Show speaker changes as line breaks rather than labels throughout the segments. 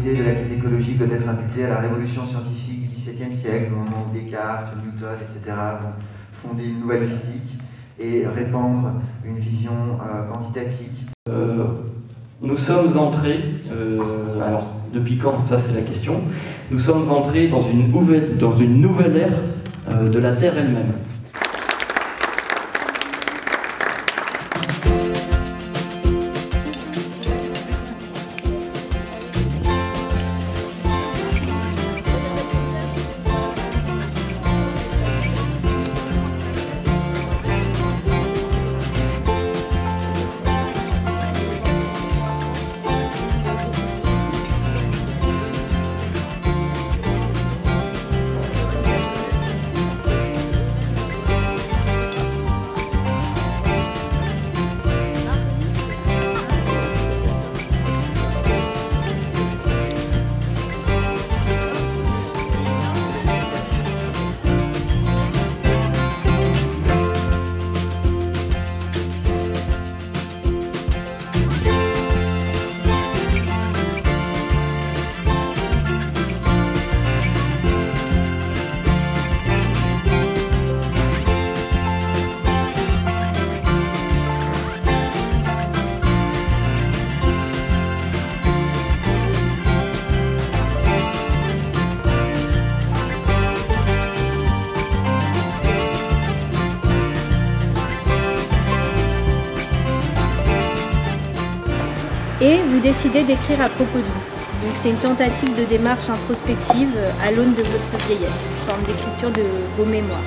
causalité de la crise écologique doit être imputée à la révolution scientifique du XVIIe siècle, au moment où Descartes, Newton, etc. vont fonder une nouvelle physique et répandre une vision quantitatique.
Nous sommes entrés, alors depuis quand, ça c'est la question, nous sommes entrés dans une nouvelle ère de la Terre elle-même.
Et vous décidez d'écrire à propos de vous. Donc c'est une tentative de démarche introspective à l'aune de votre vieillesse, une forme d'écriture de vos mémoires.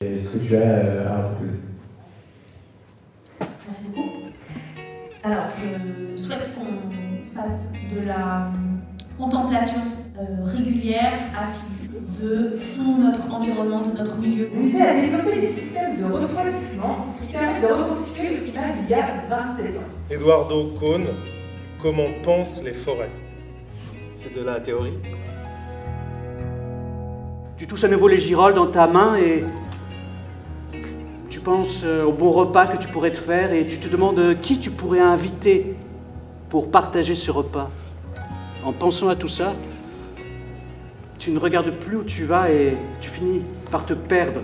Est-ce que tu as à proposer?
Merci beaucoup. Alors, je souhaite qu'on fasse de la contemplation régulière, assidue, de tout notre environnement, de notre milieu.
On essaie à développer des systèmes de refroidissement qui permettent de reconstituer le climat d'il y a 27 ans.
Eduardo Kohn, comment pensent les forêts?
C'est de la théorie. Tu touches à nouveau les girolles dans ta main et tu penses au bon repas que tu pourrais te faire et tu te demandes qui tu pourrais inviter pour partager ce repas. En pensant à tout ça, tu ne regardes plus où tu vas et tu finis par te perdre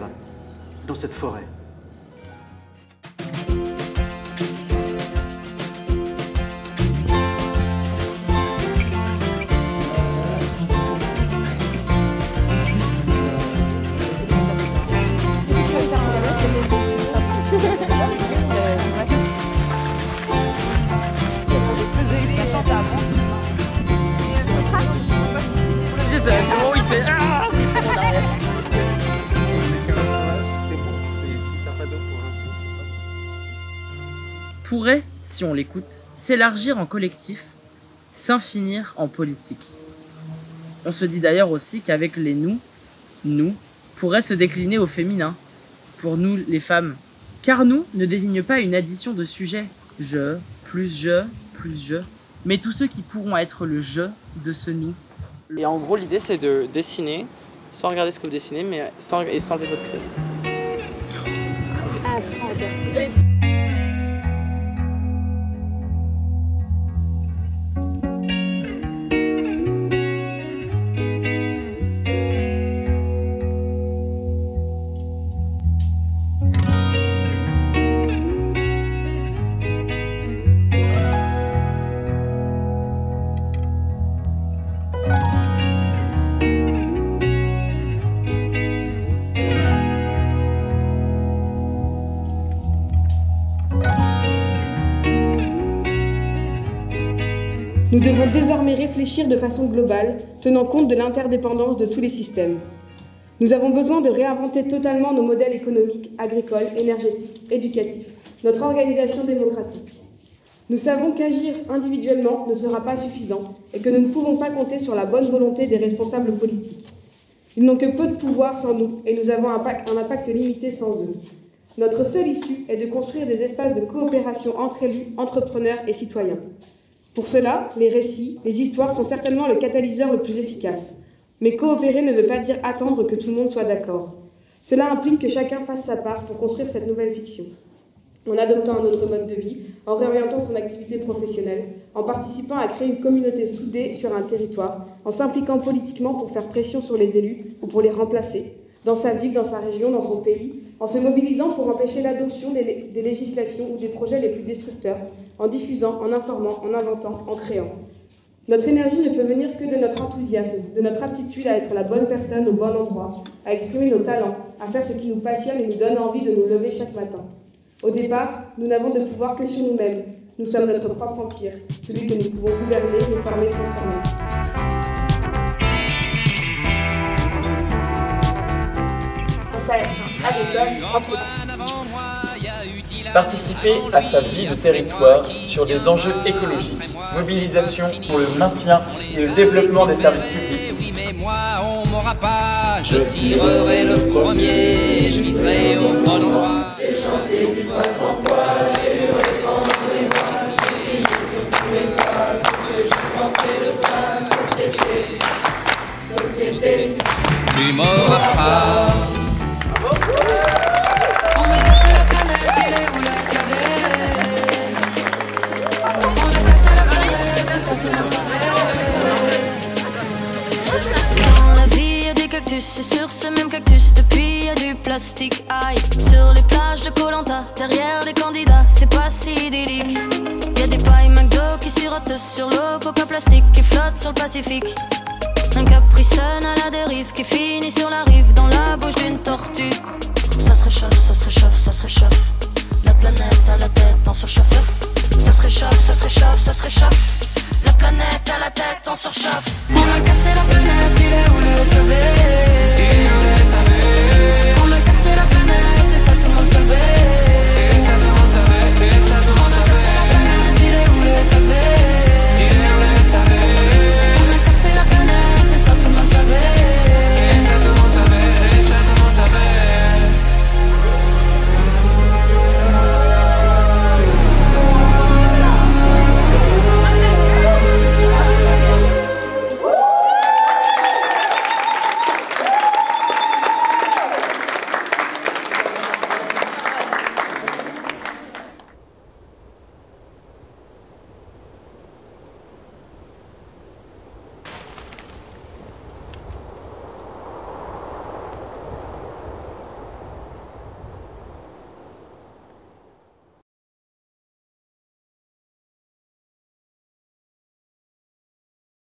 dans cette forêt.
Pourrait, si on l'écoute, s'élargir en collectif, s'infinir en politique. On se dit d'ailleurs aussi qu'avec les nous pourrait se décliner au féminin, pour nous les femmes. Car nous ne désigne pas une addition de sujets, je, plus je, mais tous ceux qui pourront être le je de ce nous.
Et en gros, l'idée c'est de dessiner, sans regarder ce que vous dessinez, mais sans enlever votre crayon.
Ah, sans regarder.
Nous devons désormais réfléchir de façon globale, tenant compte de l'interdépendance de tous les systèmes. Nous avons besoin de réinventer totalement nos modèles économiques, agricoles, énergétiques, éducatifs, notre organisation démocratique. Nous savons qu'agir individuellement ne sera pas suffisant et que nous ne pouvons pas compter sur la bonne volonté des responsables politiques. Ils n'ont que peu de pouvoir sans nous et nous avons un impact limité sans eux. Notre seule issue est de construire des espaces de coopération entre élus, entrepreneurs et citoyens. Pour cela, les récits, les histoires sont certainement le catalyseur le plus efficace. Mais coopérer ne veut pas dire attendre que tout le monde soit d'accord. Cela implique que chacun fasse sa part pour construire cette nouvelle fiction. en adoptant un autre mode de vie, en réorientant son activité professionnelle, en participant à créer une communauté soudée sur un territoire, en s'impliquant politiquement pour faire pression sur les élus ou pour les remplacer, dans sa ville, dans sa région, dans son pays, en se mobilisant pour empêcher l'adoption des législations ou des projets les plus destructeurs, en diffusant, en informant, en inventant, en créant. Notre énergie ne peut venir que de notre enthousiasme, de notre aptitude à être la bonne personne au bon endroit, à exprimer nos talents, à faire ce qui nous passionne et nous donne envie de nous lever chaque matin. Au départ, nous n'avons de pouvoir que sur nous-mêmes. Nous sommes notre propre empire, celui que nous pouvons gouverner, nous former, transformer.
Installation agricole, entreprise.
Participer à sa vie de territoire sur des enjeux écologiques. Mobilisation pour le maintien et le développement des services publics.
Oui, mais moi, on m'aura pas. Je tirerai le premier, je viserai au bon endroit.
J'ai chanté une fois 100 fois, j'ai eu répandre les voix, j'ai crié sur tous les toits, ce que je pensais de toi, société.
Tu m'auras pas.
Dans la vie y a des cactus et sur ce même cactus depuis y a du plastique. Aïe, sur les plages de Koh-Lanta, derrière les candidats, c'est pas si idyllique. Y a des pailles McDo qui sirotent sur l'eau, coca plastique qui flotte sur le Pacifique. Un Capri Sun à la dérive qui finit sur la rive dans la bouche d'une tortue. Ça se réchauffe, ça se réchauffe, ça se réchauffe. La planète à la tête en surchauffe. Ça se réchauffe, ça se réchauffe, ça se réchauffe. La planète à la tête en surchauffe. On a cassé la planète, il est où le sauver?